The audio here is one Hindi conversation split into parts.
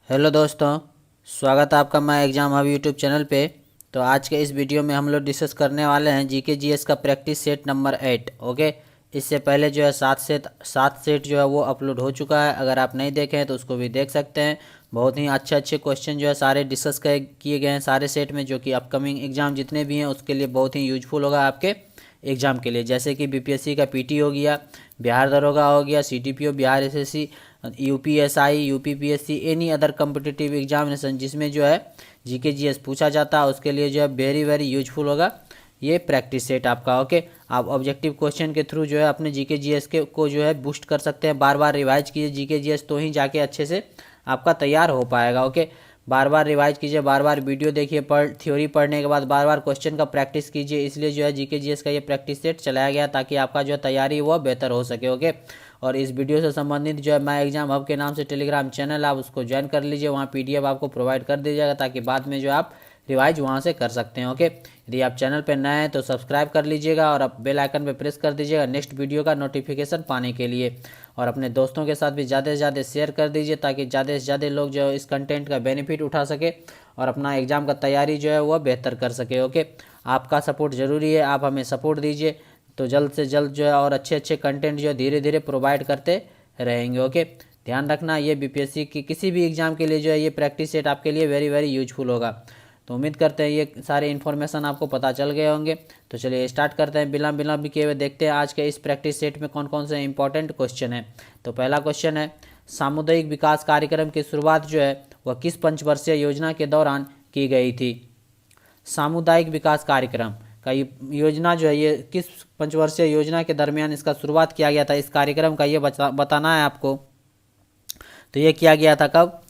हेलो दोस्तों, स्वागत है आपका मैं एग्ज़ाम हब यूट्यूब चैनल पे। तो आज के इस वीडियो में हम लोग डिस्कस करने वाले हैं जीके जीएस का प्रैक्टिस सेट नंबर 8। ओके, इससे पहले जो है सात सेट जो है वो अपलोड हो चुका है। अगर आप नहीं देखे हैं तो उसको भी देख सकते हैं। बहुत ही अच्छे अच्छे क्वेश्चन जो है सारे डिस्कस किए गए हैं सारे सेट में, जो कि अपकमिंग एग्ज़ाम जितने भी हैं उसके लिए बहुत ही यूजफुल होगा आपके एग्ज़ाम के लिए। जैसे कि बीपीएससी का पीटी हो गया, बिहार दरोगा हो गया, CTPO, Bihar SSC, UPSI, UPPSC, any other competitive examination जिसमें जो है जीके जीएस पूछा जाता है, उसके लिए जो है वेरी वेरी यूजफुल होगा ये प्रैक्टिस सेट आपका। ओके, आप ऑब्जेक्टिव क्वेश्चन के थ्रू जो है अपने जीके जीएस के को जो है बूस्ट कर सकते हैं। बार बार रिवाइज कीजिए जीके जीएस, तो ही जाके अच्छे से आपका तैयार हो पाएगा। ओके, बार बार रिवाइज कीजिए, बार बार वीडियो देखिए, थ्योरी पढ़ने के बाद बार बार क्वेश्चन का प्रैक्टिस कीजिए। इसलिए जो है जीके जीएस का ये प्रैक्टिस सेट चलाया गया ताकि आपका जो तैयारी वो बेहतर हो सके। ओके, और इस वीडियो से संबंधित जो है माय एग्जाम हब के नाम से टेलीग्राम चैनल, आप उसको ज्वाइन कर लीजिए। वहाँ पीडीएफ आपको प्रोवाइड कर दिया जाएगा ताकि बाद में जो आप रिवाइज वहाँ से कर सकते हैं। ओके, यदि आप चैनल पर नए हैं तो सब्सक्राइब कर लीजिएगा और आप बेल आइकन पर प्रेस कर दीजिएगा नेक्स्ट वीडियो का नोटिफिकेशन पाने के लिए। और अपने दोस्तों के साथ भी ज़्यादा से ज़्यादा शेयर कर दीजिए ताकि ज़्यादा से ज़्यादा लोग जो है इस कंटेंट का बेनिफिट उठा सके और अपना एग्ज़ाम का तैयारी जो है वह बेहतर कर सके। ओके, आपका सपोर्ट ज़रूरी है, आप हमें सपोर्ट दीजिए तो जल्द से जल्द जो है और अच्छे अच्छे कंटेंट जो है धीरे धीरे प्रोवाइड करते रहेंगे। ओके, ध्यान रखना ये बीपीएससी की किसी भी एग्ज़ाम के लिए जो है ये प्रैक्टिस सेट आपके लिए वेरी वेरी यूजफुल होगा। तो उम्मीद करते हैं ये सारे इन्फॉर्मेशन आपको पता चल गए होंगे। तो चलिए स्टार्ट करते हैं बिना विलंब किए हुए। देखते हैं आज के इस प्रैक्टिस सेट में कौन कौन से इंपॉर्टेंट क्वेश्चन है। तो पहला क्वेश्चन है, सामुदायिक विकास कार्यक्रम की शुरुआत जो है वह किस पंचवर्षीय योजना के दौरान की गई थी। सामुदायिक विकास कार्यक्रम का ये योजना जो है ये किस पंचवर्षीय योजना के दरमियान इसका शुरुआत किया गया था। इस कार्यक्रम का ये बताना है आपको। तो ये किया गया था कब,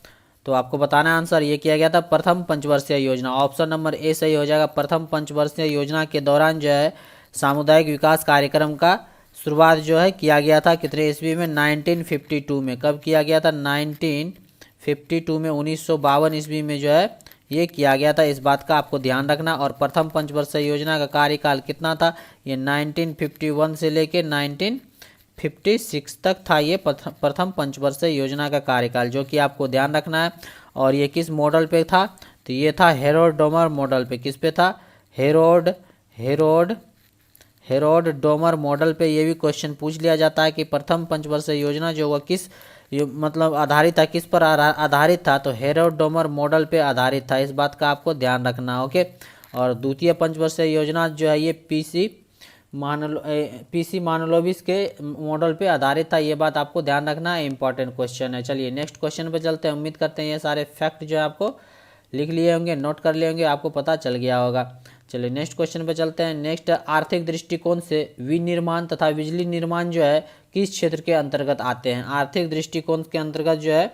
तो आपको बताना है आंसर। ये किया गया था प्रथम पंचवर्षीय योजना, ऑप्शन नंबर ए सही हो जाएगा। प्रथम पंचवर्षीय योजना के दौरान जो है सामुदायिक विकास कार्यक्रम का शुरुआत जो है किया गया था कितने ईस्वी में, 1952 में। कब किया गया था, 1952 में, 1952 ईस्वी में जो है ये किया गया था। इस बात का आपको ध्यान रखना। और प्रथम पंचवर्षीय योजना का कार्यकाल कितना था, ये 1951 से लेके 1956 तक था ये प्रथम पंचवर्षीय योजना का कार्यकाल, जो कि आपको ध्यान रखना है। और ये किस मॉडल पे था, तो ये था हेरोड डोमर मॉडल पे। किस पे था, Herod Herod Herod Domar model पे। ये भी क्वेश्चन पूछ लिया जाता है कि प्रथम पंचवर्षीय योजना जो वह किस मतलब आधारित था, किस पर आधारित था, तो हेरोड डोमर मॉडल पे आधारित था। इस बात का आपको ध्यान रखना। ओके, और द्वितीय पंचवर्षीय योजना जो है ये पीसी मानलोविस के मॉडल पे आधारित था। ये बात आपको ध्यान रखना है, इंपॉर्टेंट क्वेश्चन है। चलिए नेक्स्ट क्वेश्चन पे चलते हैं। उम्मीद करते हैं ये सारे फैक्ट जो है आपको लिख लिए होंगे, नोट कर लिए होंगे, आपको पता चल गया होगा। चलिए नेक्स्ट क्वेश्चन पे चलते हैं। नेक्स्ट, आर्थिक दृष्टिकोण से विनिर्माण तथा बिजली निर्माण जो है किस क्षेत्र के अंतर्गत आते हैं। आर्थिक दृष्टिकोण के अंतर्गत जो है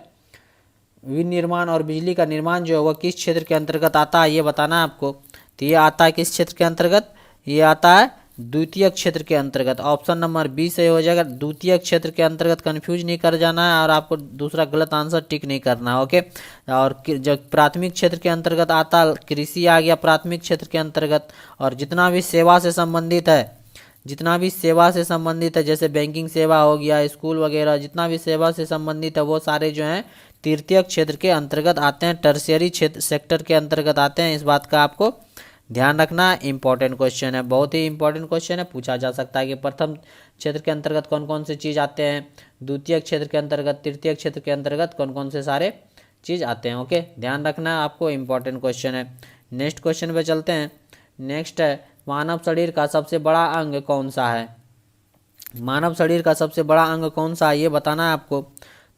विनिर्माण और बिजली का निर्माण जो है वह किस क्षेत्र के अंतर्गत आता है, ये बताना है आपको। तो ये आता है किस क्षेत्र के अंतर्गत, ये आता है द्वितीय क्षेत्र के अंतर्गत। ऑप्शन नंबर बी सही हो जाएगा। द्वितीय क्षेत्र के अंतर्गत कंफ्यूज नहीं कर जाना है और आपको दूसरा गलत आंसर टिक नहीं करना है। ओके, और जब प्राथमिक क्षेत्र के अंतर्गत आता, कृषि आ गया प्राथमिक क्षेत्र के अंतर्गत। और जितना भी सेवा से संबंधित है, जितना भी सेवा से संबंधित है, जैसे बैंकिंग सेवा हो गया, स्कूल वगैरह, जितना भी सेवा से संबंधित है वो सारे जो हैं तृतीय क्षेत्र के अंतर्गत आते हैं, टर्शियरी क्षेत्र सेक्टर के अंतर्गत आते हैं। इस बात का आपको ध्यान रखना। इंपॉर्टेंट क्वेश्चन है, बहुत ही इंपॉर्टेंट क्वेश्चन है, पूछा जा सकता है कि प्रथम क्षेत्र के अंतर्गत कौन कौन से चीज़ आते हैं, द्वितीय क्षेत्र के अंतर्गत, तृतीय क्षेत्र के अंतर्गत कौन कौन से सारे चीज़ आते हैं। ओके, ध्यान रखना है आपको, इंपॉर्टेंट क्वेश्चन है। नेक्स्ट क्वेश्चन पे चलते हैं। नेक्स्ट है, मानव शरीर का सबसे बड़ा अंग कौन सा है। मानव शरीर का सबसे बड़ा अंग कौन सा है, ये बताना है आपको।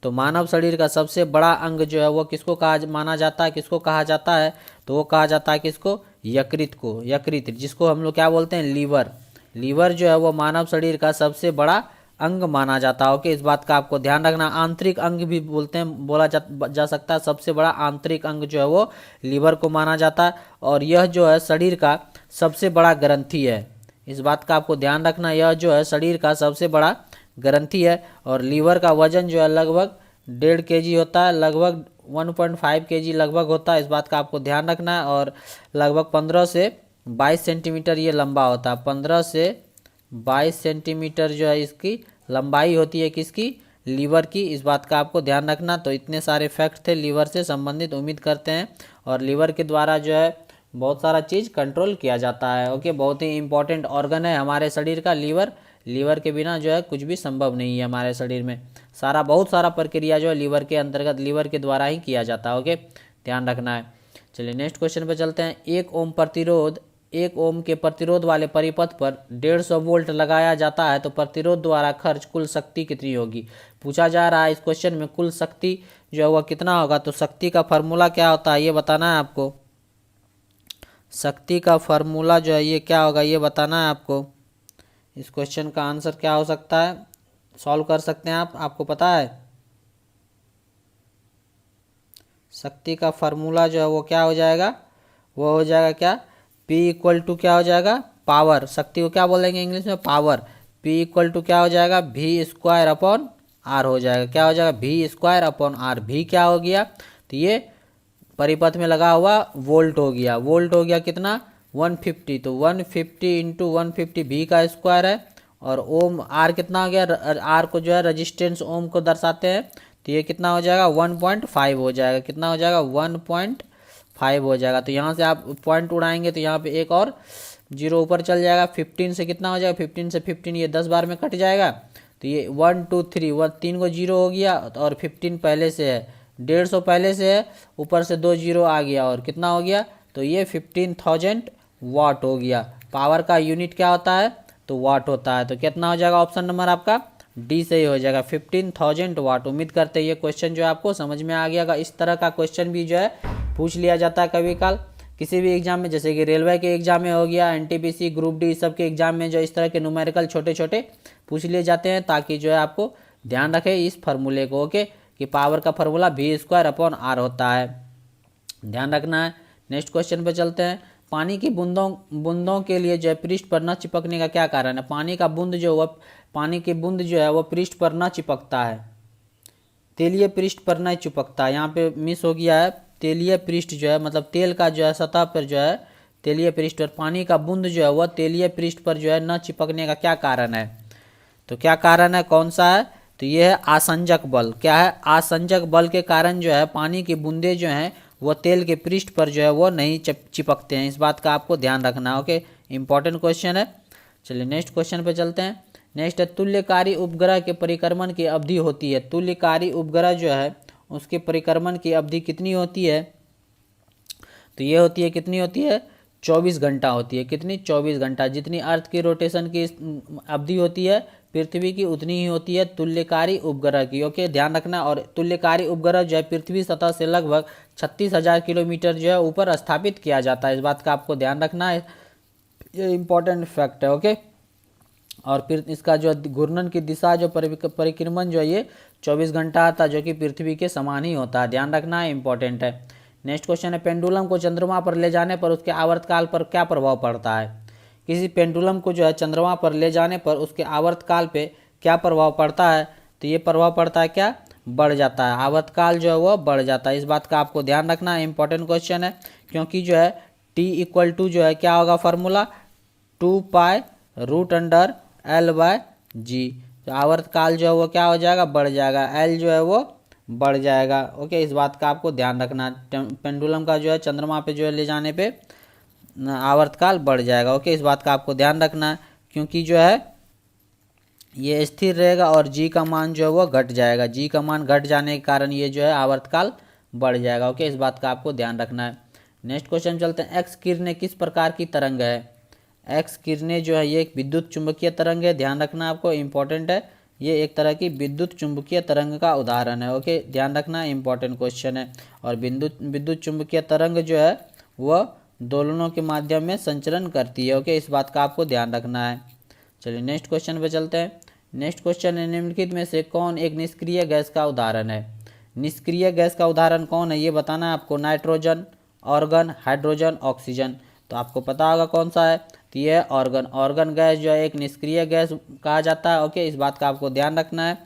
तो मानव शरीर का सबसे बड़ा अंग जो है वो किसको माना जाता है, किसको कहा जाता है, तो वो कहा जाता है किसको, यकृत को। यकृत, जिसको हम लोग क्या बोलते हैं, लीवर। लीवर जो है वो मानव शरीर का सबसे बड़ा अंग माना जाता है। ओके, इस बात का आपको ध्यान रखना। आंतरिक अंग भी बोलते हैं, बोला जा सकता है। सबसे बड़ा आंतरिक अंग जो है वो लीवर को माना जाता है। और यह जो है शरीर का सबसे बड़ा ग्रंथि है। इस बात का आपको ध्यान रखना, यह जो है शरीर का सबसे बड़ा ग्रंथि है। और लीवर का वजन जो है लगभग 1.5 kg होता है, लगभग 1.5 kg लगभग होता है। इस बात का आपको ध्यान रखना है। और लगभग 15 से 22 सेंटीमीटर ये लंबा होता है। 15 से 22 सेंटीमीटर जो है इसकी लंबाई होती है, किसकी, लीवर की, इस बात का आपको ध्यान रखना। तो इतने सारे फैक्ट थे लीवर से संबंधित, उम्मीद करते हैं। और लीवर के द्वारा जो है बहुत सारा चीज़ कंट्रोल किया जाता है। ओके, बहुत ही इंपॉर्टेंट ऑर्गन है हमारे शरीर का लीवर। लीवर के बिना जो है कुछ भी संभव नहीं है हमारे शरीर में। बहुत सारा प्रक्रिया जो है लीवर के अंतर्गत, लीवर के द्वारा ही किया जाता है। ओके, ध्यान रखना है। चलिए नेक्स्ट क्वेश्चन पे चलते हैं। 1 ओम के प्रतिरोध वाले परिपथ पर 150 वोल्ट लगाया जाता है तो प्रतिरोध द्वारा खर्च कुल शक्ति कितनी होगी। पूछा जा रहा है इस क्वेश्चन में कुल शक्ति जो है वह कितना होगा। तो शक्ति का फार्मूला क्या होता है ये बताना है आपको। शक्ति का फार्मूला जो है ये क्या होगा ये बताना है आपको। इस क्वेश्चन का आंसर क्या हो सकता है, सॉल्व कर सकते हैं आप, आपको पता है। शक्ति का फार्मूला जो है वो क्या हो जाएगा, वो हो जाएगा क्या, P इक्वल टू क्या हो जाएगा, पावर। शक्ति को क्या बोलेंगे इंग्लिश में, पावर। P इक्वल टू क्या हो जाएगा, V स्क्वायर अपॉन R हो जाएगा। क्या हो जाएगा, V square upon R। V क्या हो गया, तो ये परिपथ में लगा हुआ वोल्ट हो गया। वोल्ट हो गया कितना, 150। तो 150 इंटू 150 V का स्क्वायर है। और ओम R कितना हो गया, R को जो है रजिस्टेंस ओम को दर्शाते हैं। तो ये कितना हो जाएगा, 1.5 हो जाएगा। कितना हो जाएगा, 1.5 हो जाएगा। तो यहाँ से आप पॉइंट उड़ाएंगे तो यहाँ पे एक और जीरो ऊपर चल जाएगा। 15 से कितना हो जाएगा, 15 से 15 ये 10 बार में कट जाएगा। तो ये 1 2 3 3 को जीरो हो गया। और 15 पहले से है, 150 पहले से है, ऊपर से 2 जीरो आ गया और कितना हो गया, तो ये 15,000 वाट हो गया। पावर का यूनिट क्या होता है, तो वाट होता है। तो कितना हो जाएगा, ऑप्शन नंबर आपका डी सही हो जाएगा, 15,000 वाट। उम्मीद करते हैं ये क्वेश्चन जो है आपको समझ में आ गया। इस तरह का क्वेश्चन भी जो है पूछ लिया जाता है कभी काल किसी भी एग्जाम में, जैसे कि रेलवे के एग्जाम में हो गया, एनटीपीसी, ग्रुप डी, सब के एग्जाम में जो इस तरह के न्यूमेरिकल छोटे छोटे पूछ लिए जाते हैं, ताकि जो है आपको ध्यान रखे इस फार्मूले को। ओके, कि पावर का formula V square upon R होता है, ध्यान रखना है। नेक्स्ट क्वेश्चन पे चलते हैं। पानी की बूंदों के लिए जो है पृष्ठ पर न चिपकने का क्या कारण है। पानी की बूंद जो है वह पृष्ठ पर न चिपकता है, तेलीय पृष्ठ पर नहीं चिपकता है। यहाँ पे मिस हो गया है, तेलीय पृष्ठ जो है मतलब तेल का जो है सतह पर जो है तेलीय पृष्ठ पर, पानी का बूंद जो है वह तेलीय पृष्ठ पर जो है न चिपकने का क्या कारण है। तो क्या कारण है, कौन सा है, तो ये है आसंजक बल। क्या है, आसंजक बल के कारण जो है पानी की बूंदे जो हैं वो तेल के पृष्ठ पर जो है वो नहीं चिपकते हैं। इस बात का आपको ध्यान रखना है। ओके, इंपॉर्टेंट क्वेश्चन है। चलिए नेक्स्ट क्वेश्चन पे चलते हैं। नेक्स्ट है, तुल्यकारी उपग्रह के परिक्रमण की अवधि होती है। तुल्यकारी उपग्रह जो है उसके परिक्रमण की अवधि कितनी होती है, तो ये होती है, कितनी होती है, 24 घंटा होती है। कितनी, 24 घंटा। जितनी अर्थ की रोटेशन की अवधि होती है पृथ्वी की, उतनी ही होती है तुल्यकारी उपग्रह की। ओके, ध्यान रखना। और तुल्यकारी उपग्रह जो है पृथ्वी सतह से लगभग 36,000 किलोमीटर जो है ऊपर स्थापित किया जाता है। इस बात का आपको ध्यान रखना है, ये इंपॉर्टेंट फैक्ट है। ओके, और फिर इसका जो घूर्णन की दिशा जो परिक्रमण जो है ये 24 घंटा आता है, जो कि पृथ्वी के समान ही होता है। ध्यान रखना है, इंपॉर्टेंट है। नेक्स्ट क्वेश्चन है, पेंडुलम को चंद्रमा पर ले जाने पर उसके आवर्तकाल पर क्या प्रभाव पड़ता है। किसी पेंडुलम को जो है चंद्रमा पर ले जाने पर उसके आवर्तकाल पे क्या प्रभाव पड़ता है, तो ये प्रभाव पड़ता है क्या, बढ़ जाता है। आवर्तकाल जो है वो बढ़ जाता है। इस बात का आपको ध्यान रखना है, इंपॉर्टेंट क्वेश्चन है। क्योंकि जो है T इक्वल टू जो है क्या होगा फार्मूला, 2π√L/g। तो आवर्तकाल जो है वो क्या हो जाएगा, बढ़ जाएगा, L जो है वो बढ़ जाएगा। ओके, इस बात का आपको ध्यान रखना है। पेंडुलम का जो है चंद्रमा पे जो है ले जाने पे आवर्तकाल बढ़ जाएगा। ओके, इस बात का आपको ध्यान रखना है, क्योंकि जो है ये स्थिर रहेगा और G का मान जो है वो घट जाएगा। G का मान घट जाने के कारण ये जो है आवर्तकाल बढ़ जाएगा। ओके, इस बात का आपको ध्यान रखना है। नेक्स्ट क्वेश्चन चलते हैं। एक्स किरणें किस प्रकार की तरंग है। एक्स किरणें जो है ये एक विद्युत चुंबकीय तरंग है। ध्यान रखना आपको, इंपॉर्टेंट है। ये एक तरह की विद्युत चुंबकीय तरंग का उदाहरण है। ओके, ध्यान रखना, इंपॉर्टेंट क्वेश्चन है। और विद्युत चुंबकीय तरंग जो है वह दोलनों के माध्यम में संचरण करती है। ओके, इस बात का आपको ध्यान रखना है। चलिए नेक्स्ट क्वेश्चन पे चलते हैं। नेक्स्ट क्वेश्चन है, निम्नलिखित में से कौन एक निष्क्रिय गैस का उदाहरण है। निष्क्रिय गैस का उदाहरण कौन है ये बताना है आपको। Nitrogen, organ, hydrogen, oxygen. तो आपको पता होगा कौन सा है, तो ये है ऑर्गन। ऑर्गन गैस जो है एक निष्क्रिय गैस कहा जाता है। ओके, इस बात का आपको ध्यान रखना है।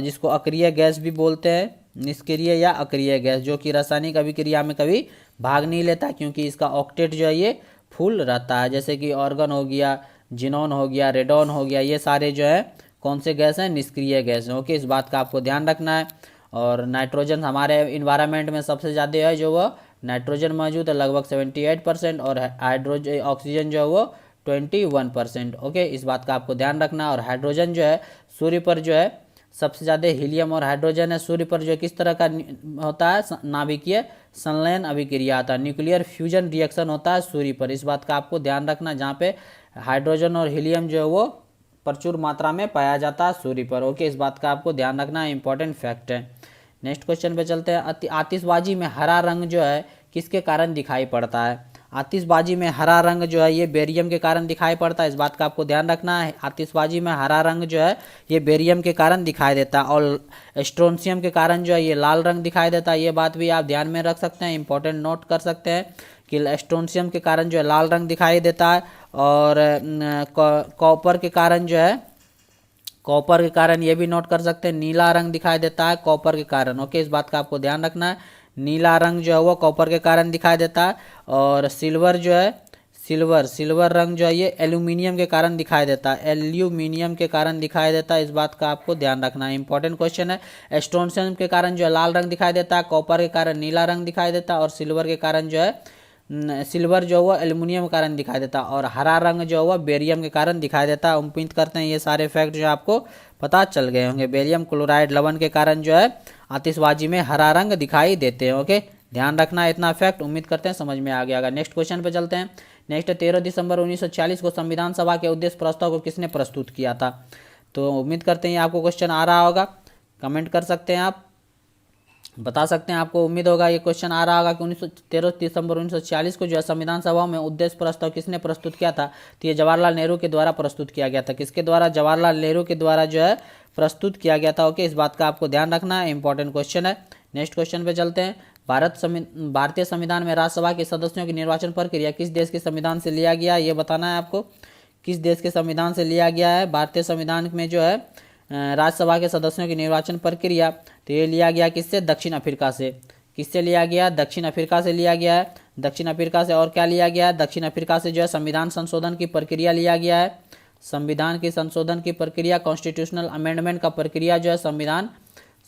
जिसको अक्रिय गैस भी बोलते हैं, निष्क्रिय या अक्रिय गैस, जो कि रासायनिक अभिक्रिया में कभी भाग नहीं लेता, क्योंकि इसका ऑक्टेट जो है ये फुल रहता है। जैसे कि ऑर्गन हो गया, जिनॉन हो गया, रेडॉन हो गया, ये सारे जो है कौन से गैस हैं, निष्क्रिय गैस हैं। ओके, इस बात का आपको ध्यान रखना है। और नाइट्रोजन हमारे इन्वायरमेंट में सबसे ज़्यादा है जो वो नाइट्रोजन मौजूद है लगभग 78%, और हाइड्रोजन ऑक्सीजन जो है वो 21%। ओके, इस बात का आपको ध्यान रखना है। और हाइड्रोजन जो है सूर्य पर जो है सबसे ज़्यादा हीलियम और हाइड्रोजन है। सूर्य पर जो किस तरह का होता है, नाभिकीय संलयन अभिक्रिया होता है, न्यूक्लियर फ्यूजन रिएक्शन होता है सूर्य पर। इस बात का आपको ध्यान रखना, जहाँ पे हाइड्रोजन और हीलियम जो है वो प्रचुर मात्रा में पाया जाता है सूर्य पर। ओके, इस बात का आपको ध्यान रखना, इंपॉर्टेंट फैक्ट है। नेक्स्ट क्वेश्चन पे चलते हैं। आतिशबाजी में हरा रंग जो है किसके कारण दिखाई पड़ता है? आतिशबाजी में हरा रंग जो है ये बेरियम के कारण दिखाई पड़ता है। इस बात का आपको ध्यान रखना है। आतिशबाजी में हरा रंग जो है ये बेरियम के कारण दिखाई देता है, और स्ट्रोंशियम के कारण जो है ये लाल रंग दिखाई देता है। ये बात भी आप ध्यान में रख सकते हैं, इंपॉर्टेंट नोट कर सकते हैं कि स्ट्रोंशियम के कारण जो है लाल रंग दिखाई देता है, और कॉपर के कारण जो है, कॉपर के कारण ये भी नोट कर सकते हैं, नीला रंग दिखाई देता है कॉपर के कारण। ओके, इस बात का आपको ध्यान रखना है। नीला रंग जो है वो कॉपर के कारण दिखाई देता है। और सिल्वर जो है, सिल्वर रंग जो है ये एल्यूमिनियम के कारण दिखाई देता है, एल्यूमिनियम के कारण दिखाई देता है। इस बात का आपको ध्यान रखना है, इंपॉर्टेंट क्वेश्चन है। स्ट्रोंशियम के कारण जो है लाल रंग दिखाई देता है, कॉपर के कारण नीला रंग दिखाई देता है, और सिल्वर के कारण जो है सिल्वर जो हुआ एल्युमिनियम के कारण दिखाई देता है, और हरा रंग जो हुआ बेरियम के कारण दिखाई देता है। उम्मीद करते हैं ये सारे फैक्ट जो आपको पता चल गए होंगे। बेरियम क्लोराइड लवण के कारण जो है आतिशबाजी में हरा रंग दिखाई देते हैं। ओके, ध्यान रखना है इतना फैक्ट। उम्मीद करते हैं समझ में आ गया होगा। नेक्स्ट क्वेश्चन पे चलते हैं। नेक्स्ट 13 दिसंबर 1940 को संविधान सभा के उद्देश्य प्रस्ताव को किसने प्रस्तुत किया था? तो उम्मीद करते हैं आपको क्वेश्चन आ रहा होगा, कमेंट कर सकते हैं, आप बता सकते हैं। आपको उम्मीद होगा ये क्वेश्चन आ रहा होगा कि 13 दिसंबर 1940 को जो है संविधान सभा में उद्देश्य प्रस्ताव किसने प्रस्तुत किया था? तो ये जवाहरलाल नेहरू के द्वारा प्रस्तुत किया गया था। किसके द्वारा? जवाहरलाल नेहरू के द्वारा जो है प्रस्तुत किया गया था। ओके, इस बात का आपको ध्यान रखना है, इंपॉर्टेंट क्वेश्चन है। नेक्स्ट क्वेश्चन पे चलते हैं। भारतीय संविधान में राज्यसभा के सदस्यों की निर्वाचन प्रक्रिया किस देश के संविधान से लिया गया, ये बताना है आपको। किस देश के संविधान से लिया गया है? भारतीय संविधान में जो है राज्यसभा के सदस्यों की निर्वाचन प्रक्रिया, तो ये लिया गया किससे? दक्षिण अफ्रीका से। किससे लिया गया? दक्षिण अफ्रीका से लिया गया है। दक्षिण अफ्रीका से। और क्या लिया गया है? दक्षिण अफ्रीका से जो है संविधान संशोधन की प्रक्रिया लिया गया है। संविधान की संशोधन की प्रक्रिया, कॉन्स्टिट्यूशनल अमेंडमेंट का प्रक्रिया जो है, संविधान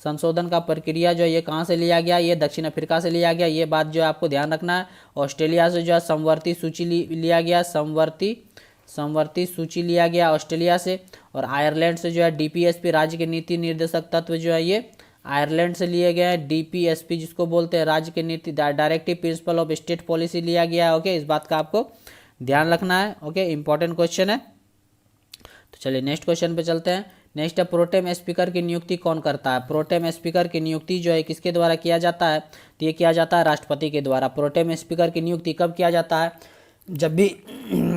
संशोधन का प्रक्रिया जो है ये कहाँ से लिया गया? ये दक्षिण अफ्रीका से लिया गया। ये बात जो है आपको ध्यान रखना है। ऑस्ट्रेलिया से जो है समवर्ती सूची लिया गया, समवर्ती सूची लिया गया ऑस्ट्रेलिया से। और आयरलैंड से जो है डीपीएसपी, राज्य के नीति निर्देशक तत्व जो है ये आयरलैंड से लिए गए हैं। डीपीएसपी जिसको बोलते हैं राज्य के नीति, directive principle of state policy लिया गया है। ओके, इस बात का आपको ध्यान रखना है। ओके, इंपॉर्टेंट क्वेश्चन है। तो चलिए नेक्स्ट क्वेश्चन पे चलते हैं। नेक्स्ट है, प्रोटेम स्पीकर की नियुक्ति कौन करता है? प्रोटेम स्पीकर की नियुक्ति जो है किसके द्वारा किया जाता है? तो ये किया जाता है राष्ट्रपति के द्वारा। प्रोटेम स्पीकर की नियुक्ति कब किया जाता है? जब भी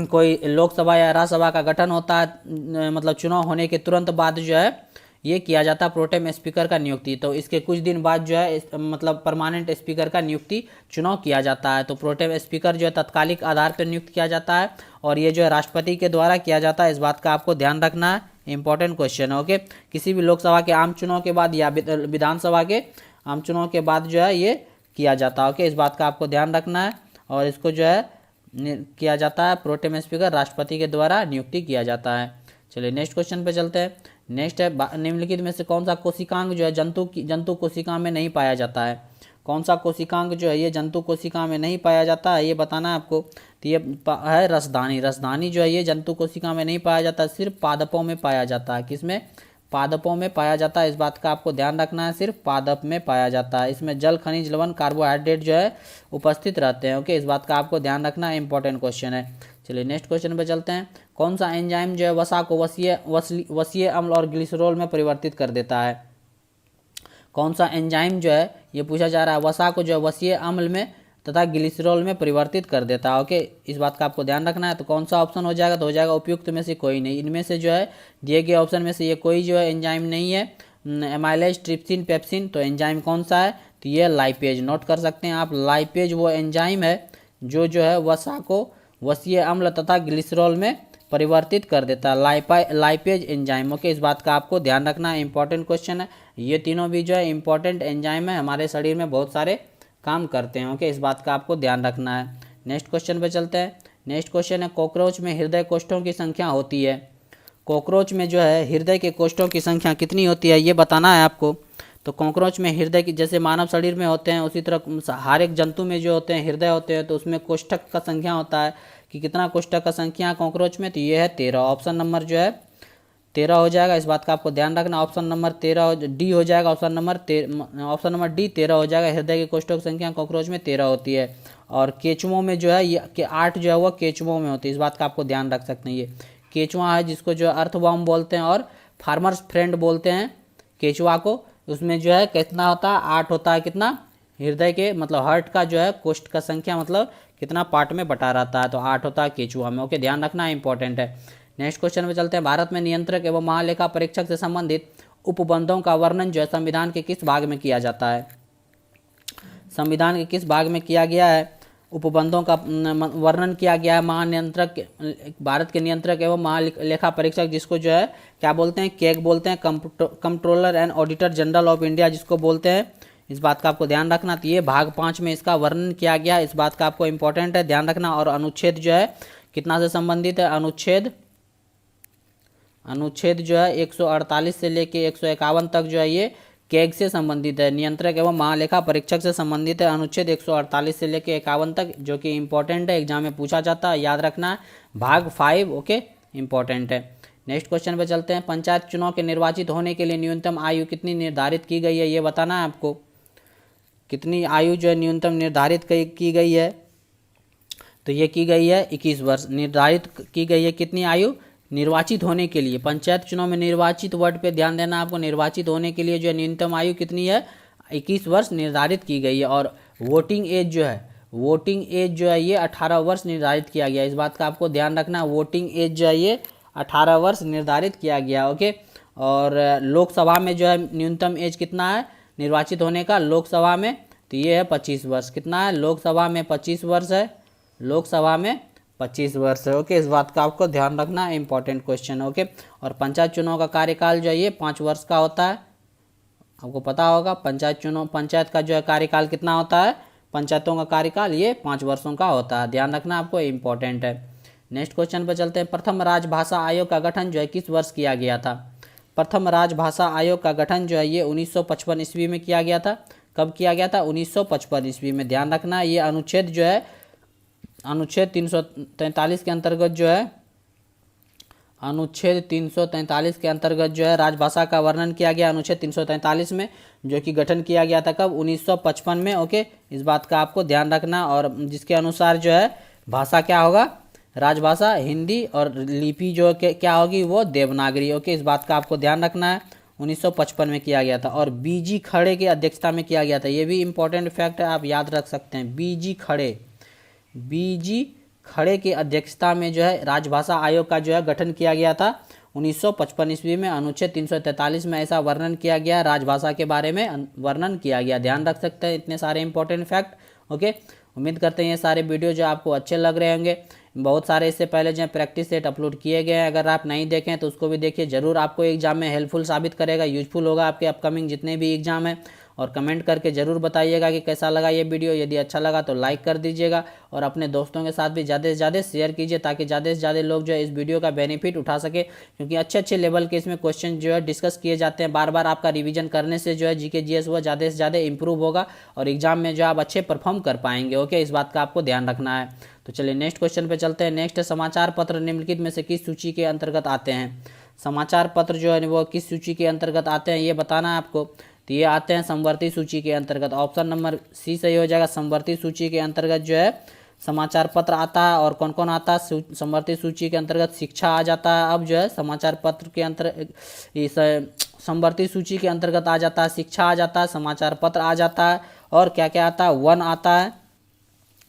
कोई लोकसभा या राज्यसभा का गठन होता है, मतलब चुनाव होने के तुरंत बाद जो है ये किया जाता है प्रोटेम स्पीकर का नियुक्ति। तो इसके कुछ दिन बाद जो है मतलब परमानेंट स्पीकर का नियुक्ति चुनाव किया जाता है। तो प्रोटेम स्पीकर जो है तत्कालिक आधार पर नियुक्त किया जाता है, और ये जो है राष्ट्रपति के द्वारा किया जाता है। इस बात का आपको ध्यान रखना है, इंपॉर्टेंट क्वेश्चन है। ओके, किसी भी लोकसभा के आम चुनाव के बाद या विधानसभा के आम चुनाव के बाद जो है ये किया जाता है। ओके, इस बात का आपको ध्यान रखना है। और इसको जो है किया जाता है प्रोटेम स्पीकर राष्ट्रपति के द्वारा नियुक्ति किया जाता है। चलिए नेक्स्ट क्वेश्चन पे चलते हैं। नेक्स्ट है, निम्नलिखित में से कौन सा कोशिकांग जो है जंतु कोशिका में नहीं पाया जाता है? कौन सा कोशिकांग जो है ये जंतु कोशिका में नहीं पाया जाता है, ये बताना है आपको। तो ये है रसधानी। रसधानी जो है ये जंतु कोशिका में नहीं पाया जाता, सिर्फ पादपों में पाया जाता है। किसमें? पादपों में पाया जाता है। इस बात का आपको ध्यान रखना है, सिर्फ पादप में पाया जाता है। इसमें जल, खनिज, लवण, कार्बोहाइड्रेट जो है उपस्थित रहते हैं। ओके, इस बात का आपको ध्यान रखना है, इंपॉर्टेंट क्वेश्चन है। चलिए नेक्स्ट क्वेश्चन पे चलते हैं। कौन सा एंजाइम जो है वसा को वसीय अम्ल और ग्लिसरॉल में परिवर्तित कर देता है? कौन सा एंजाइम जो है ये पूछा जा रहा है, वसा को जो है वसीय अम्ल में तथा ग्लिसरॉल में परिवर्तित कर देता है। ओके, इस बात का आपको ध्यान रखना है। तो कौन सा ऑप्शन हो जाएगा? तो हो जाएगा उपयुक्त में से कोई नहीं। इनमें से जो है दिए गए ऑप्शन में से ये कोई जो है एंजाइम नहीं है। एमाइलेज, ट्रिप्सिन, पेप्सिन, तो एंजाइम कौन सा है? तो ये लाइपेज। नोट कर सकते हैं आप, लाइपेज वो एंजाइम है जो है वसा को वसीय अम्ल तथा ग्लिसरॉल में परिवर्तित कर देता है, लाइपेज एंजाइम। ओके, इस बात का आपको ध्यान रखना है, इंपॉर्टेंट क्वेश्चन है। ये तीनों भी जो है इंपॉर्टेंट एंजाइम है, हमारे शरीर में बहुत सारे काम करते हैं। ओके, इस बात का आपको ध्यान रखना है। नेक्स्ट क्वेश्चन पे चलते हैं। नेक्स्ट क्वेश्चन है, कॉकरोच में हृदय कोष्ठों की संख्या होती है? कॉकरोच में जो है हृदय के कोष्ठों की संख्या कितनी होती है ये बताना है आपको। तो कॉकरोच में हृदय की, जैसे मानव शरीर में होते हैं उसी तरह हर एक जंतु में जो होते हैं हृदय होते हैं, तो उसमें कोष्ठक का संख्या होता है कि कितना कोष्ठक का संख्या कॉकरोच में, तो ये है 13। ऑप्शन नंबर जो है 13 हो जाएगा, इस बात का आपको ध्यान रखना। ऑप्शन नंबर 13 डी हो जाएगा, ऑप्शन नंबर डी 13 हो जाएगा। हृदय के कोष्ठों की संख्या कॉकरोच में 13 होती है। और केचुओं में जो है ये 8 जो है वो केचुओं में होती है, इस बात का आपको ध्यान रख सकते हैं। ये केचुआ है जिसको जो अर्थवर्म बोलते हैं और फार्मर्स फ्रेंड बोलते हैं केचुआ को, उसमें जो है कितना होता है 8 होता है। कितना हृदय के मतलब हार्ट का जो है कोष्ठ का संख्या मतलब कितना पार्ट में बटा रहता है, तो 8 होता है केचुआ में। ओके, ध्यान रखना इंपॉर्टेंट है। नेक्स्ट क्वेश्चन में चलते हैं। भारत में नियंत्रक एवं महालेखा परीक्षक से संबंधित उपबंधों का वर्णन जो है संविधान के किस भाग में किया जाता है? संविधान के किस भाग में किया गया है? उपबंधों का वर्णन किया गया है महानियंत्रक, भारत के नियंत्रक एवं महालेखा परीक्षक जिसको जो है क्या बोलते हैं? कैग बोलते हैं, controller and auditor general of India जिसको बोलते हैं। इस बात का आपको ध्यान रखना। तो ये भाग 5 में इसका वर्णन किया गया, इस बात का आपको इंपॉर्टेंट है, ध्यान रखना। और अनुच्छेद जो है कितना से संबंधित है? अनुच्छेद जो है 148 से लेके 151 तक जो है ये कैग से संबंधित है, नियंत्रक एवं महालेखा परीक्षक से संबंधित है। अनुच्छेद 148 से लेके 51 तक, जो कि इंपॉर्टेंट है, एग्जाम में पूछा जाता है, याद रखना। भाग 5 ओके इंपॉर्टेंट है। नेक्स्ट क्वेश्चन पे चलते हैं। पंचायत चुनाव के निर्वाचित होने के लिए न्यूनतम आयु कितनी निर्धारित की गई है ये बताना है आपको। कितनी आयु जो है न्यूनतम निर्धारित की गई है? तो ये की गई है 21 वर्ष निर्धारित की गई है। कितनी आयु? निर्वाचित होने के लिए। पंचायत चुनाव में निर्वाचित वर्ड पे ध्यान देना आपको। निर्वाचित होने के लिए जो है न्यूनतम आयु कितनी है? 21 वर्ष निर्धारित की गई है। और वोटिंग एज जो है ये 18 वर्ष निर्धारित किया गया, इस बात का आपको ध्यान रखना। वोटिंग एज जो है ये 18 वर्ष निर्धारित किया गया। ओके, और लोकसभा में जो है न्यूनतम एज कितना है निर्वाचित होने का लोकसभा में? तो ये है 25 वर्ष। कितना है? लोकसभा में 25 वर्ष है, लोकसभा में 25 वर्ष है। ओके, इस बात का आपको ध्यान रखना, इंपॉर्टेंट क्वेश्चन है। ओके, और पंचायत चुनाव का कार्यकाल जो है ये 5 वर्ष का होता है, आपको पता होगा। पंचायत का जो है कार्यकाल कितना होता है? पंचायतों का कार्यकाल ये 5 वर्षों का होता है, ध्यान रखना आपको, इंपॉर्टेंट है। नेक्स्ट क्वेश्चन पर चलते हैं। प्रथम राजभाषा आयोग का गठन जो है किस वर्ष किया गया था? प्रथम राजभाषा आयोग का गठन जो है ये 1955 ईस्वी में किया गया था। कब किया गया था? 1955 ईस्वी में, ध्यान रखना। ये अनुच्छेद जो है अनुच्छेद 343 के अंतर्गत जो है अनुच्छेद 343 के अंतर्गत जो है राजभाषा का वर्णन किया गया अनुच्छेद 343 में, जो कि गठन किया गया था कब? 1955 में। ओके, इस बात का आपको ध्यान रखना। और जिसके अनुसार जो है भाषा क्या होगा? राजभाषा हिंदी, और लिपि जो क्या होगी वो देवनागरी। ओके, इस बात का आपको ध्यान रखना है। 1955 में किया गया था। और बीजी खड़े की अध्यक्षता में किया गया था, ये भी इंपॉर्टेंट फैक्ट है, आप याद रख सकते हैं। बीजी खड़े की अध्यक्षता में जो है राजभाषा आयोग का जो है गठन किया गया था 1955 ईस्वी में। अनुच्छेद 343 में ऐसा वर्णन किया गया, राजभाषा के बारे में वर्णन किया गया, ध्यान रख सकते हैं। इतने सारे इंपॉर्टेंट फैक्ट। ओके, उम्मीद करते हैं ये सारे वीडियो जो आपको अच्छे लग रहे होंगे। बहुत सारे इससे पहले जो है प्रैक्टिस सेट अपलोड किए गए हैं, अगर आप नहीं देखें तो उसको भी देखिए, जरूर आपको एग्जाम में हेल्पफुल साबित करेगा, यूजफुल होगा आपके अपकमिंग जितने भी एग्जाम है। और कमेंट करके ज़रूर बताइएगा कि कैसा लगा ये वीडियो। यदि अच्छा लगा तो लाइक कर दीजिएगा, और अपने दोस्तों के साथ भी ज़्यादा से ज़्यादा शेयर कीजिए, ताकि ज़्यादा से ज़्यादा लोग जो है इस वीडियो का बेनिफिट उठा सके। क्योंकि अच्छे अच्छे लेवल के इसमें क्वेश्चन जो है डिस्कस किए जाते हैं। बार बार आपका रिवीजन करने से जो है जीके जीएस वो ज़्यादा से ज़्यादा इंप्रूव होगा, और एग्जाम में जो आप अच्छे परफॉर्म कर पाएंगे। ओके, इस बात का आपको ध्यान रखना है। तो चलिए नेक्स्ट क्वेश्चन पे चलते हैं। नेक्स्ट समाचार पत्र निम्नलिखित में से किस सूची के अंतर्गत आते हैं? समाचार पत्र जो है वो किस सूची के अंतर्गत आते हैं ये बताना है आपको। तो ये आते हैं समवर्ती सूची के अंतर्गत। ऑप्शन नंबर सी सही हो जाएगा। समवर्ती सूची के अंतर्गत जो है समाचार पत्र आता है। और कौन कौन आता है समवर्ती सूची के अंतर्गत? शिक्षा आ जाता है। अब जो है समाचार पत्र के अंतर्गत समवर्ती सूची के अंतर्गत आ जाता है, शिक्षा आ जाता है, समाचार पत्र आ जाता है, और क्या क्या आता है? वन आता है,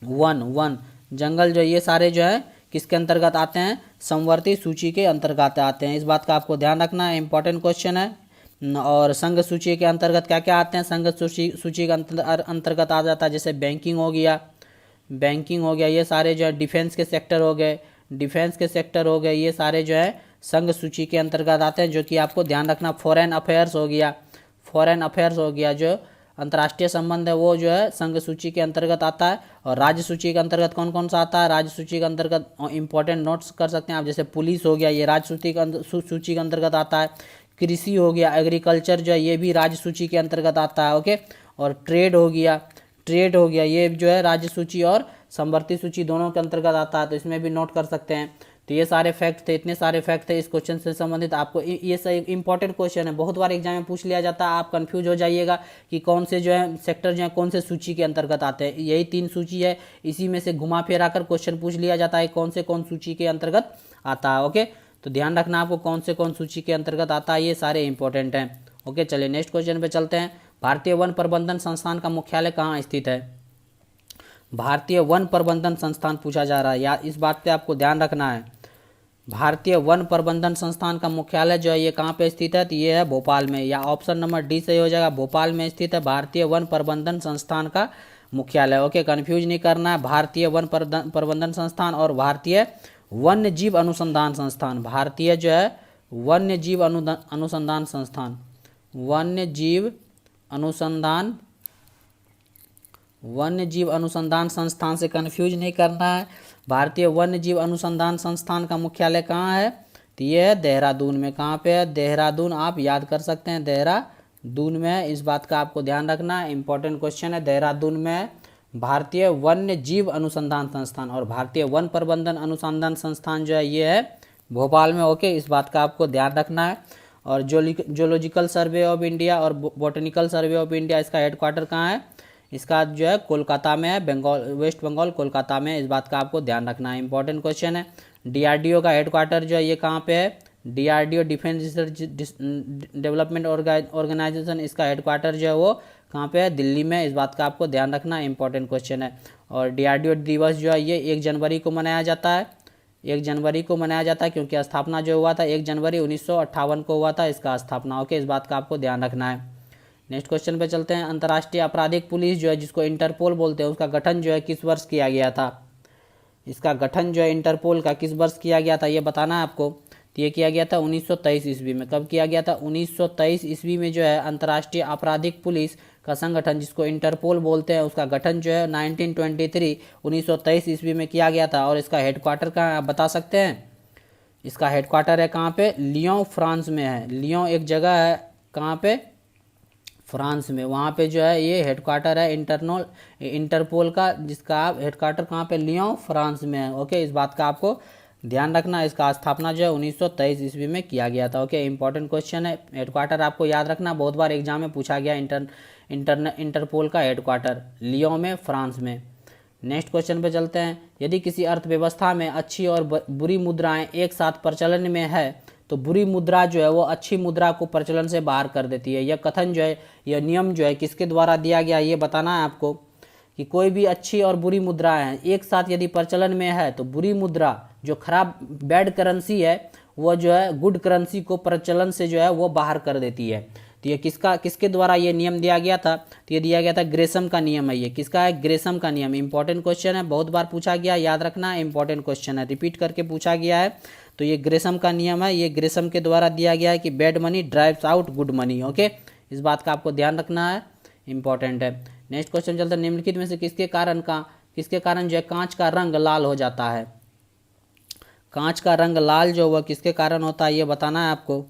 वन जंगल जो ये सारे जो है किसके अंतर्गत आते हैं? समवर्ती सूची के अंतर्गत आते हैं। इस बात का आपको ध्यान रखना है, इंपॉर्टेंट क्वेश्चन है। और संघ सूची के अंतर्गत क्या क्या आते हैं? संघ सूची के अंतर्गत आ जाता है, जैसे बैंकिंग हो गया, ये सारे जो है डिफेंस के सेक्टर हो गए, ये सारे जो है संघ सूची के अंतर्गत आते हैं, जो कि आपको ध्यान रखना। फॉरेन अफेयर्स हो गया जो अंतर्राष्ट्रीय संबंध है वो जो है संघ सूची के अंतर्गत आता है। और राज्य सूची के अंतर्गत कौन कौन सा आता है, राज्य सूची के अंतर्गत इंपॉर्टेंट नोट्स कर सकते हैं आप, जैसे पुलिस हो गया, ये राज्य सूची के अंतर्गत आता है। कृषि हो गया, एग्रीकल्चर जो है ये भी राज्य सूची के अंतर्गत आता है। ओके, और ट्रेड हो गया ये जो है राज्य सूची और समवर्ती सूची दोनों के अंतर्गत आता है, तो इसमें भी नोट कर सकते हैं। तो ये सारे फैक्ट थे, इतने सारे फैक्ट थे इस क्वेश्चन से संबंधित। आपको ये सही इंपॉर्टेंट क्वेश्चन है, बहुत बार एग्जाम में पूछ लिया जाता है, आप कंफ्यूज हो जाइएगा कि कौन से जो है सेक्टर जो है कौन से सूची के अंतर्गत आते हैं। यही 3 सूची है, इसी में से घुमा फिरा कर क्वेश्चन पूछ लिया जाता है कौन सूची के अंतर्गत आता है। ओके, तो ध्यान रखना आपको कौन सूची के अंतर्गत आता है, ये सारे इंपॉर्टेंट हैं। ओके, चलिए नेक्स्ट क्वेश्चन पे चलते हैं। भारतीय वन प्रबंधन संस्थान का मुख्यालय कहाँ स्थित है? भारतीय वन प्रबंधन संस्थान पूछा जा रहा है, या इस बात पे आपको ध्यान रखना है। भारतीय वन प्रबंधन संस्थान का मुख्यालय जो है ये कहाँ पे स्थित है? तो ये है भोपाल में, या ऑप्शन नंबर डी सही हो जाएगा, भोपाल में स्थित है भारतीय वन प्रबंधन संस्थान का मुख्यालय। ओके, कंफ्यूज नहीं करना है, भारतीय वन प्रबंधन संस्थान और भारतीय वन्य जीव अनुसंधान संस्थान। भारतीय जो है वन्य जीव अनुसंधान संस्थान, वन्य जीव अनुसंधान संस्थान से कंफ्यूज नहीं करना है। भारतीय वन्य जीव अनुसंधान संस्थान का मुख्यालय कहाँ है? तो ये है देहरादून में। कहाँ पे है? देहरादून, आप याद कर सकते हैं देहरादून में है, इस बात का आपको ध्यान रखना है, इंपॉर्टेंट क्वेश्चन है। देहरादून में भारतीय वन्य जीव अनुसंधान संस्थान और भारतीय वन प्रबंधन अनुसंधान संस्थान जो है ये है भोपाल में। ओके, इस बात का आपको ध्यान रखना है। और जोलॉजिकल सर्वे ऑफ इंडिया और बोटेनिकल सर्वे ऑफ इंडिया, इसका हेडक्वार्टर कहाँ है? इसका जो है कोलकाता में है, वेस्ट बंगाल कोलकाता में, इस बात का आपको ध्यान रखना है, इंपॉर्टेंट क्वेश्चन है। डीआरडीओ का हेडक्वार्टर जो है ये कहाँ पे है? DRDO defence research development organisation, इसका हेडक्वार्टर जो है वो कहाँ पे है? दिल्ली में, इस बात का आपको ध्यान रखना, इंपॉर्टेंट क्वेश्चन है। और डीआरडीओ दिवस जो है ये 1 जनवरी को मनाया जाता है, 1 जनवरी को मनाया जाता है, क्योंकि स्थापना जो हुआ था 1 जनवरी 1958 को हुआ था इसका स्थापना। ओके, इस बात का आपको ध्यान रखना है। नेक्स्ट क्वेश्चन पे चलते हैं। अंतर्राष्ट्रीय आपराधिक पुलिस जो है जिसको इंटरपोल बोलते हैं, उसका गठन जो है किस वर्ष किया गया था? इसका गठन जो है इंटरपोल का किस वर्ष किया गया था ये बताना है आपको। तो ये किया गया था 1923 ईस्वी में। कब किया गया था? 1923 ईस्वी में जो है अंतर्राष्ट्रीय आपराधिक पुलिस का संगठन जिसको इंटरपोल बोलते हैं उसका गठन जो है 1923 ईस्वी में किया गया था। और इसका हेडक्वार्टर कहाँ है आप बता सकते हैं? इसका हेडक्वार्टर है कहाँ पे? लियों, फ्रांस में है। लियों एक जगह है, कहाँ पे? फ्रांस में, वहाँ पे जो है ये हेडक्वार्टर है इंटरपोल का, जिसका हेडक्वार्टर कहाँ पे? लियों, फ्रांस में है। ओके, इस बात का आपको ध्यान रखना। इसका स्थापना जो है 1923 ईस्वी में किया गया था। ओके, इंपॉर्टेंट क्वेश्चन है, हेडक्वार्टर आपको याद रखना, बहुत बार एग्जाम में पूछा गया। इंटरपोल का हेडक्वार्टर लियों में, फ्रांस में। नेक्स्ट क्वेश्चन पे चलते हैं। यदि किसी अर्थव्यवस्था में अच्छी और बुरी मुद्राएं एक साथ प्रचलन में है तो बुरी मुद्रा जो है वो अच्छी मुद्रा को प्रचलन से बाहर कर देती है। यह कथन जो है, यह नियम जो है किसके द्वारा दिया गया ये बताना है आपको, कि कोई भी अच्छी और बुरी मुद्राएं हैं एक साथ यदि प्रचलन में है तो बुरी मुद्रा जो खराब बैड करेंसी है वो जो है गुड करेंसी को प्रचलन से जो है वो बाहर कर देती है। तो ये किसके द्वारा ये नियम दिया गया था? तो ये दिया गया था ग्रेसम का नियम है। ये किसका है? ग्रेसम का नियम। इंपॉर्टेंट क्वेश्चन है, बहुत बार पूछा गया, याद रखना, इंपॉर्टेंट क्वेश्चन है, रिपीट करके पूछा गया है। तो ये ग्रेसम का नियम है, ये ग्रेसम के द्वारा दिया गया है कि bad money drives out good money. Okay, इस बात का आपको ध्यान रखना है, इंपॉर्टेंट है। नेक्स्ट क्वेश्चन चलता है। निम्नलिखित में से किसके कारण जो है कांच का रंग लाल हो जाता है? कांच का रंग लाल जो वह किसके कारण होता है ये बताना है आपको।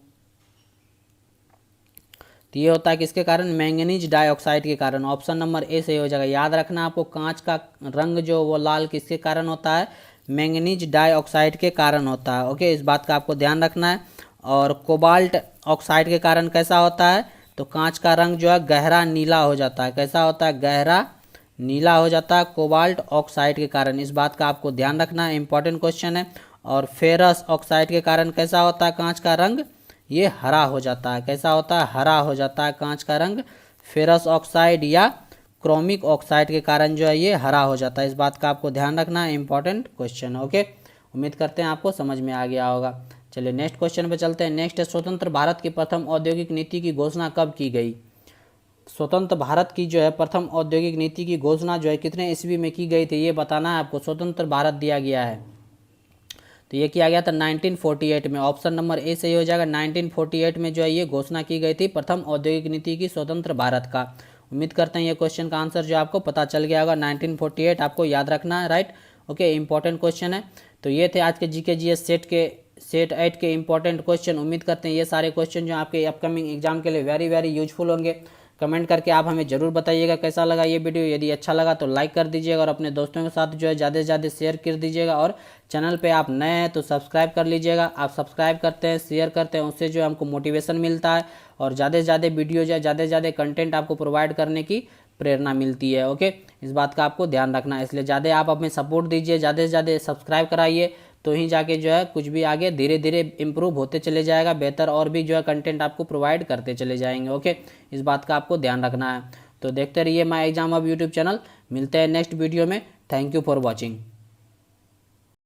तो ये होता है किसके कारण? मैंगनीज डाइऑक्साइड के कारण। ऑप्शन नंबर ए सही हो जाएगा। याद रखना आपको, कांच का रंग जो वो लाल किसके कारण होता है? मैंगनीज डाइऑक्साइड के कारण होता है। ओके, इस बात का आपको ध्यान रखना है। और कोबाल्ट ऑक्साइड के कारण कैसा होता है? तो कांच का रंग जो है गहरा नीला हो जाता है। कैसा होता है? गहरा नीला हो जाता है कोबाल्ट ऑक्साइड के कारण। इस बात का आपको ध्यान रखना है, इंपॉर्टेंट क्वेश्चन है। और फेरस ऑक्साइड के कारण कैसा होता है कांच का रंग? ये हरा हो जाता है। कैसा होता है? हरा हो जाता है कांच का रंग। फेरस ऑक्साइड या क्रोमिक ऑक्साइड के कारण जो है ये हरा हो जाता है। इस बात का आपको ध्यान रखना है, इंपॉर्टेंट क्वेश्चन। ओके, उम्मीद करते हैं आपको समझ में आ गया होगा। चलिए नेक्स्ट क्वेश्चन पे चलते हैं। नेक्स्ट है, स्वतंत्र भारत की प्रथम औद्योगिक नीति की घोषणा कब की गई? स्वतंत्र भारत की जो है प्रथम औद्योगिक नीति की घोषणा जो है कितने ईस्वी में की गई थी ये बताना है आपको। स्वतंत्र भारत दिया गया है तो ये किया गया था 1948 में। ऑप्शन नंबर ए सही हो जाएगा। 1948 में जो है ये घोषणा की गई थी प्रथम औद्योगिक नीति की स्वतंत्र भारत का। उम्मीद करते हैं ये क्वेश्चन का आंसर जो आपको पता चल गया होगा। 1948 आपको याद रखना है, राइट। ओके, इंपॉर्टेंट क्वेश्चन है। तो ये थे आज के GK/GS सेट 8 के इंपॉर्टेंट क्वेश्चन। उम्मीद करते हैं ये सारे क्वेश्चन जो आपके अपकमिंग एग्जाम के लिए वेरी वेरी यूजफुल होंगे। कमेंट करके आप हमें ज़रूर बताइएगा कैसा लगा ये वीडियो। यदि अच्छा लगा तो लाइक कर दीजिएगा और अपने दोस्तों के साथ जो है ज़्यादा से ज़्यादा शेयर कर दीजिएगा। और चैनल पे आप नए हैं तो सब्सक्राइब कर लीजिएगा। आप सब्सक्राइब करते हैं, शेयर करते हैं, उससे जो है हमको मोटिवेशन मिलता है और ज़्यादा से ज़्यादा वीडियो या ज़्यादा से ज़्यादा कंटेंट आपको प्रोवाइड करने की प्रेरणा मिलती है। ओके, इस बात का आपको ध्यान रखना है, इसलिए ज़्यादा आप हमें सपोर्ट दीजिए, ज़्यादा से ज़्यादा सब्सक्राइब कराइए, तो ही जाके जो है कुछ भी आगे धीरे धीरे इम्प्रूव होते चले जाएगा, बेहतर और भी जो है कंटेंट आपको प्रोवाइड करते चले जाएंगे। ओके, इस बात का आपको ध्यान रखना है। तो देखते रहिए my exam hub YouTube channel. मिलते हैं नेक्स्ट वीडियो में। Thank you for watching.